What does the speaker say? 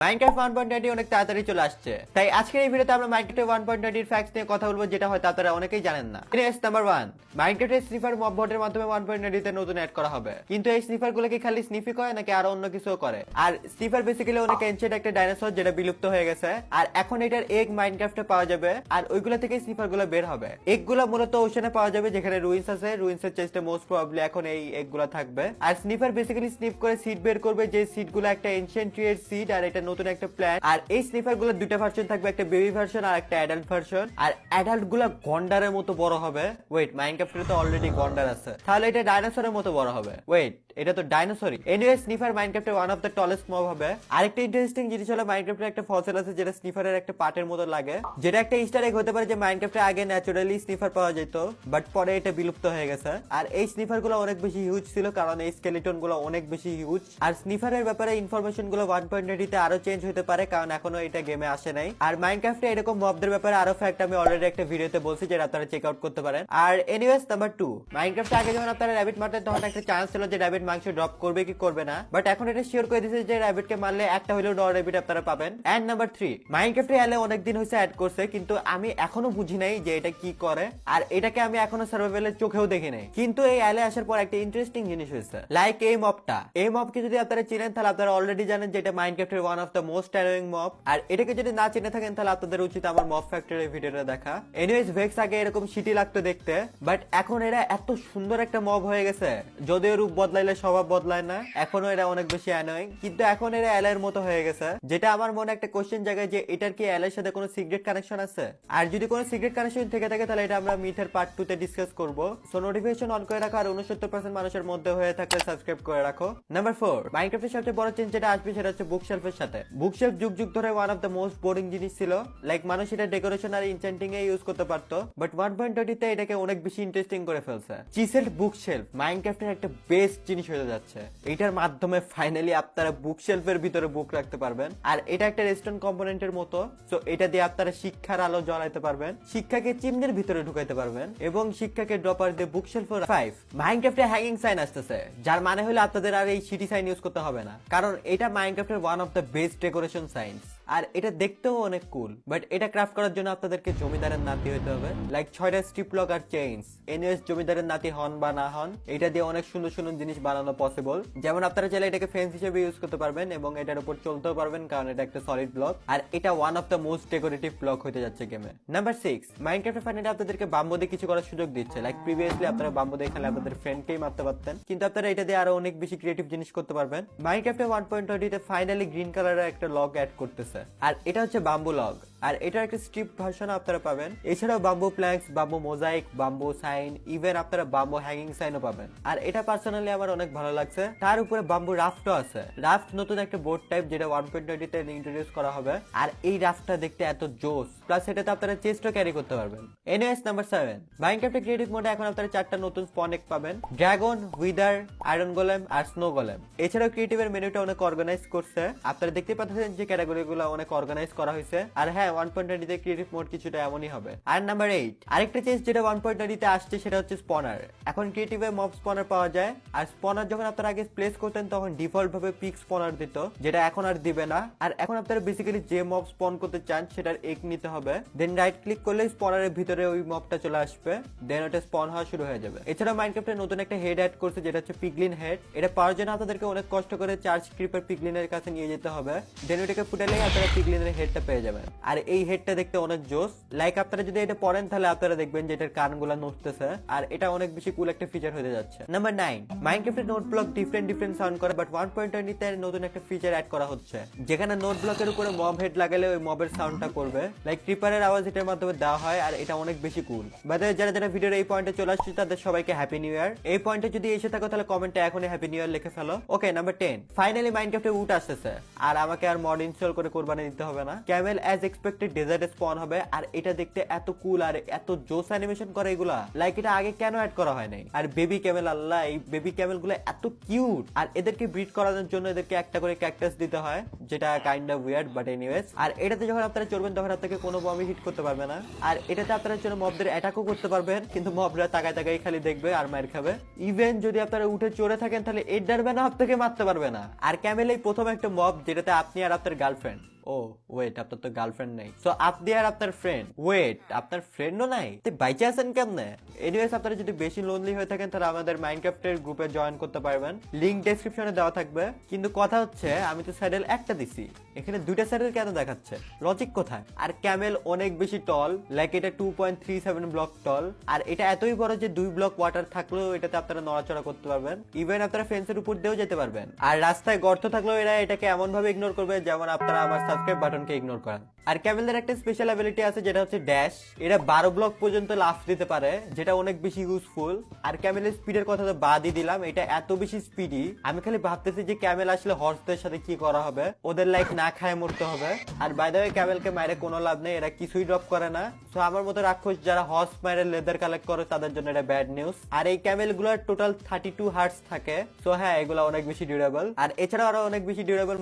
Minecraft 1.90 অনেক তাড়াতাড়ি চলে আসছে, তাই আজকের এই ভিডিওতে আমরা মাইনক্রাফট 1.90 এর ফ্যাক্টস নিয়ে কথা বলবো, যেটা হয়তো আপনারা অনেকেই জানেন না। এনিওয়েজ, নাম্বার 1, মাইনক্রাফটের স্নিফার মব বোর্ডের মাধ্যমে 1.90 তে নতুন অ্যাড করা হবে। কিন্তু এই স্নিফার গুলো কি খালি স্নিফই করে নাকি আরো অন্য কিছুও করে? আর স্নিফার বেসিক্যালি অনেক এনশিয়েন্ট একটা ডাইনোসর যেটা বিলুপ্ত হয়ে গেছে, আর এখন এটার এগ মাইনক্রাফটে পাওয়া যাবে, আর ওইগুলো থেকে স্নিফার গুলো বের হবে। এগ গুলো মূলত ওশানে পাওয়া যাবে, যেখানে রুইন্স আছে। রুইন্সের চেস্টে মোস্ট প্রবাবলি এখন এই এগ গুলো থাকবে। আর স্নিফার বেসিক্যালি স্নিফ করে সিড বের করবে, যে সিড গুলো একটা এনশিয়েন্ট ট্রি এর সিড, আর এটা নতুন একটা প্ল্যান। আর এই স্নিফার গুলো দুইটা ভার্সন থাকবে, একটা বেবি ভার্সন আর একটা অ্যাডাল্ট ভার্সন। আর অ্যাডাল্ট গুলা গন্ডারের মতো বড় হবে। ওয়েট, মাইনক্রাফটে তো অলরেডি গন্ডার আছে, তাহলে এটা ডাইনোসরের মতো বড় হবে। ওয়েট, এটা তো ডাইনোসরই। এনিওয়ে, স্নিফার মাইনক্রাফটের one of the tallest mob হবে। আরেকটা ইন্টারেস্টিং জিনিস হলো, মাইনক্রাফটের একটা ফসিল আছে যেটা স্নিফারের একটা পার্টের মতো লাগে, যেটা একটা ইস্টার এগ হতে পারে যে মাইনক্রাফটে আগে ন্যাচারালি স্নিফার পাওয়া যেত, বাট পরে এটা বিলুপ্ত হয়ে গেছে। আর এই স্নিফার গুলো অনেক বেশি হিউজ ছিল, কারণ এই স্কেলিটন গুলো অনেক বেশি হিউজ। আর স্নিফারের ব্যাপারে ইনফরমেশন গুলো 1.80 তে আরো চেঞ্জ হতে পারে, কারণ এখনো এটা গেমে আসে নাই। আর মাইনক্রাফটে এরকম মবদের ব্যাপারে আরো ফ্যাক্ট আমি অলরেডি একটা ভিডিওতে বলছি, যেটা আপনারা চেক আউট করতে পারেন। আর এনিওয়েজ, নাম্বার 2, মাইনক্রাফটে আগে যখন আপনারা র‍্যাবিট মারতেন তখন একটা চান্স ছিল যে র‍্যাবিট মাংস ড্রপ করবে কি করবে না, বাট এখন এটা শিওর করে দিয়েছে যে র‍্যাবিট কে মারলে একটা হলেও র র‍্যাবিট আপনারা পাবেন। এন্ড নাম্বার 3, মাইনক্রাফটে এলে অনেকদিন হয়েছে অ্যাড করছে, কিন্তু আমি এখনো বুঝি নাই যে এটা কি করে, আর এটাকে আমি এখনো সার্ভাইভালের চোখেও দেখি নাই। কিন্তু এই এলে আসার পর একটা ইন্টারেস্টিং জিনিস হয়েছে, লাইক এই মবটা। এই মবকে যদি আপনারা চিনেন তাহলে আপনারা অলরেডি জানেন যে এটা মাইনক্রাফটের one of the most annoying mob. আর এটাকে যদি না চিনে থাকেন তাহলে আপনাদের উচিত আমার মব ফ্যাক্টরির ভিডিওটা দেখা। এনিওয়েজ, ভেক্স আগে এরকম সিটি লাগতো দেখতে, বাট এখন এরা এত সুন্দর একটা মব হয়ে গেছে, যদিও রূপ বদলাইলে স্বভাব বদলায় না, এখনো এরা অনেক বেশি অ্যানোয়িং। কিন্তু এখন এরা এলের মতো হয়ে গেছে, যেটা আমার মনে একটা কোশ্চেন জায়গায় যে এটার কি এলের সাথে কোনো সিক্রেট কানেকশন আছে? আর যদি কোনো সিক্রেট কানেকশন থেকে থাকে তাহলে এটা আমরা মিথের পার্ট 2 তে ডিসকাস করব। সো নোটিফিকেশন অন করে রাখো, আর 69% মানুষের মধ্যে হয়ে থাকলে সাবস্ক্রাইব করে রাখো। নাম্বার 4, মাইনক্রাফটের সবচেয়ে বড় চেঞ্জ যেটা আসবে সেটা হচ্ছে বুকশেলফের সাথে। বুকশেলফ যুগ যুগ ধরে one of the most boring জিনিস ছিল, লাইক মানুষ এটা ডেকোরেশন আর ইনচেন্টিং এ ইউজ করতে পারতো, বাট 1.20 তে এটাকে অনেক বেশি ইন্টারেস্টিং করে ফেলছে। চিসেলড বুকশেলফ মাইনক্রাফটের একটা বেস্ট জিনিস হয়ে যাচ্ছে। এটার মাধ্যমে ফাইনালি আপনারা বুকশেলফের ভিতরে বুক রাখতে পারবেন, আর এটা একটা রেস্টুরেন্ট কম্পোনেন্টের মতো। সো এটা দিয়ে আপনারা শিক্ষার আলো জ্বালাইতে পারবেন, শিক্ষাকে চিমনির ভিতরে ঢুকাইতে পারবেন, এবং শিক্ষাকে ড্রপার দিয়ে বুকশেলফ। 5, মাইনক্রাফটে হ্যাঙ্গিং সাইন আসতেছে, যার মানে হলো আপনাদের আর এই সিটি সাইন ইউজ করতে হবে না, কারণ এটা মাইনক্রাফটের one of the best decoration signs. আর এটা দেখতেও অনেক কুল, বাট এটা ক্রাফট করার জন্য আপনাদেরকে জমিদারের নাতি হতে হবে, লাইক 6টা স্ট্রিপ লক আর চেইনস। এনিওয়েজ, জমিদারের নাতি হন বা না হন, এটা দিয়ে অনেক সুন্দর সুন্দর জিনিস বানানো পসিবল। যেমন আপনারা চাইলে এটাকে ফেন্স হিসেবে ইউজ করতে পারবেন, এবং এটার উপর চলতেও পারবেন, কারণ এটা একটা সলিড ব্লক। আর এটা one of the most decorative block হতে যাচ্ছে গেমে। নাম্বার 6, মাইনক্রাফটে ফাইনালি আপনাদেরকে বাম্বু দিয়ে কিছু করার সুযোগ দিচ্ছে, লাইক প্রিভিয়াসলি আপনারা বাম্বু দিয়ে খেলে আপনাদের ফ্রেন্ডকেই মারতে পারতেন, কিন্তু আপনারা এটা দিয়ে আরো অনেক বেশি ক্রিয়েটিভ জিনিস করতে পারবেন। মাইনক্রাফটে 1.20 তে ফাইনালি গ্রিন কালারের একটা লগ অ্যাড করতেছে, আর এটা হচ্ছে বাম্বু লগ, আর এটার একটা স্ট্রিপ ভার্সন আপনারা পাবেন। এছাড়াও bamboo planks, bamboo mosaic, bamboo sign, even আপনারা বাম্বু হ্যাঙ্গিং সাইনও পাবেন। আর এটা পার্সোনালি আমার অনেক ভালো লাগছে। তার উপরে বাম্বু রাফটও আছে। রাফট নতুন একটা বোর্ড টাইপ, যেটা 1.20 তে ইন্ট্রোডিউস করা হবে, আর এই রাফটটা দেখতে এত জোস, প্লাস এটাতে আপনারা চেস্টও ক্যারি করতে পারবেন। এনিওয়েজ, নাম্বার 7, মাইনক্রাফটে ক্রিয়েটিভ মোডে এখন আপনারা 4টা নতুন স্পন এগ পাবেন, ড্রাগন, উইদার, আয়রন গোলেম আর স্নো গোলেম। এছাড়াও ক্রিয়েটিভের মেনুটা অনেক অর্গানাইজ করছে, আপনারা দেখতে পাচ্ছেন যে ক্যাটাগরিগুলো অনেক অর্গানাইজ করা হয়েছে। আর হ্যাঁ, 1.20 তে ক্রিয়েটিভ মোড কিছুটা এমনই হবে। আর নাম্বার 8, আরেকটা চেঞ্জ যেটা 1.20 তে আসছে সেটা হচ্ছে স্পনার। এখন ক্রিয়েটিভে মব স্পনার পাওয়া যায়, আর স্পনার যখন আপনারা আগে প্লেস করতেন তখন ডিফল্ট ভাবে পিক স্পনার দিত, যেটা এখন আর দিবে না। আর এখন আপনারা বেসিক্যালি যে মব স্পন করতে চান সেটার এগ নিতে হবে, দেন রাইট ক্লিক করলে স্পনারের ভিতরে ওই মবটা চলে আসবে, দেন ওটা স্পন হওয়া শুরু হয়ে যাবে। এছাড়া মাইনক্রাফটে নতুন একটা হেড অ্যাড করছে, যেটা হচ্ছে পিগলিন হেড। এটা পাওয়ার জন্য আপনাদেরকে অনেক কষ্ট করে চার্জ ক্রিপার পিগলিনের কাছে নিয়ে যেতে হবে, দেন ওটাকে ফুটালেই আপনারা পিগলিনের হেডটা পেয়ে যাবেন। আর এই হেডটা দেখতে অনেক জোস, লাইক আপনারা যদি এটা পড়েন তাহলে আপনারা দেখবেন যে এটার কানগুলা নড়তেছে, আর এটা অনেক বেশি কুল একটা ফিচার হতে যাচ্ছে। নাম্বার 9, মাইনক্রাফটের নোট ব্লক ডিফারেন্ট সাউন্ড করে, বাট 1.20 তে নতুন একটা ফিচার অ্যাড করা হচ্ছে, যেখানে নোট ব্লকের উপরে মব হেড লাগালে ওই মবের সাউন্ডটা করবে, লাইক ক্রিপারের আওয়াজ এটার মাধ্যমে দেওয়া হয়, আর এটা অনেক বেশি কুল। বাদে যারা যারা ভিডিওর এই পয়েন্টে চলে আসছে তাদের সবাইকে হ্যাপি নিউ ইয়ার। এই পয়েন্টে যদি এসে থাকো তাহলে কমেন্টে এখনই হ্যাপি নিউ ইয়ার লিখে ফেলো। ওকে, নাম্বার 10, ফাইনালি মাইনক্রাফটে উট আসতেছে, আর আমাকে আর মড ইনস্টল করে করবে বানিয়ে দিতে হবে না। ক্যামেল অ্যাজ এক্সপেক্টেড ডেজার্টে স্পন হবে, আর এটা দেখতে এত কুল আর এত জোস অ্যানিমেশন করে এগুলা, লাইক এটা আগে কেন অ্যাড করা হয় নাই। আর বেবি ক্যামেল, আল্লাহ এই বেবি ক্যামেল গুলো এত কিউট, আর এদেরকে ব্রিড করানোর জন্য এদেরকে একটা করে ক্যাকটাস দিতে হয়, যেটা kind of weird but anyways. আর এটাতে যখন আপনারা চড়বেন তখন আপনাকে কোনো বমি হিট করতে পারবে না, আর এটাতে আপনারা জন্য মবদের অ্যাটাকও করতে পারবেন, কিন্তু মবরা তাকায় তাকাই খালি দেখবে আর মার খাবে। ইভেন যদি আপনারা উঠে চড়ে থাকেন তাহলে এডার ব্যানা আপনাকে মারতে পারবে না। আর ক্যামেল এই প্রথম একটা মব যেটাতে আপনি আর আপনার গার্লফ্রেন্ড, ও ওয়েট আপনার তো গার্লফ্রেন্ড নেই, সো আপনি আর আপনার ফ্রেন্ড, ওয়েট আপনার ফ্রেন্ডও নাই, তো বাইচে আছেন কেমনে? এনিওয়েজ আপনারা যদি বেশি লোনলি হয়ে থাকেন তাহলে আমাদের মাইনক্রাফটের গ্রুপে জয়েন করতে পারবেন, লিংক ডেসক্রিপশনে দেওয়া থাকবে। কিন্তু কথা হচ্ছে আমি তো স্যাডেল একটা দিছি, এখানে দুইটা স্যাডেল কেন দেখাচ্ছে, লজিক কোথায়? আর ক্যামেল অনেক বেশি টল, লাইক এটা 2.37 ব্লক টল, আর এটা এতই বড় যে 2 ব্লক ওয়াটার থাকলেও এটাতে আপনারা নড়াচড়া করতে পারবেন, ইভেন আপনারা ফেন্সের উপর দিয়েও যেতে পারবেন। আর রাস্তায় গর্ত থাকলেও এরা এটাকে এমন ভাবে ইগনোর করবে যেমন আপনারা আমার সাবস্ক্রাইব বাটনকে ইগনোর করেন। আর ক্যামেলদের একটা স্পেশাল অ্যাবিলিটি আছে যেটা হচ্ছে ড্যাশ, এরা 12 ব্লক পর্যন্ত লাফ দিতে পারে, যেটা অনেক বেশি ইউজফুল। আর ক্যামেলের স্পিডের কথা তো বাদই দিলাম, এটা এত বেশি স্পিডি আমি খালি ভাবতেছি যে ক্যামেল আসলে হর্সদের সাথে কি করা হবে, ওদের লাইক না খায় মরতে হবে। আর বাই দ্য ওয়ে ক্যামেলকে মাইরে কোনো লাভ নেই, এরা কিছুই ড্রপ করে না, সো আমার মতো রাক্ষস যারা হর্স মাইরে লেদার কালেক্ট করে তাদের জন্য এটা ব্যাড নিউজ। আর এই ক্যামেল গুলোর টোটাল 32 হার্টস থাকে, সো হ্যাঁ এগুলো অনেক বেশি ডিউরেবল। আর এছাড়াও আরো অনেক বেশি ডিউরেবল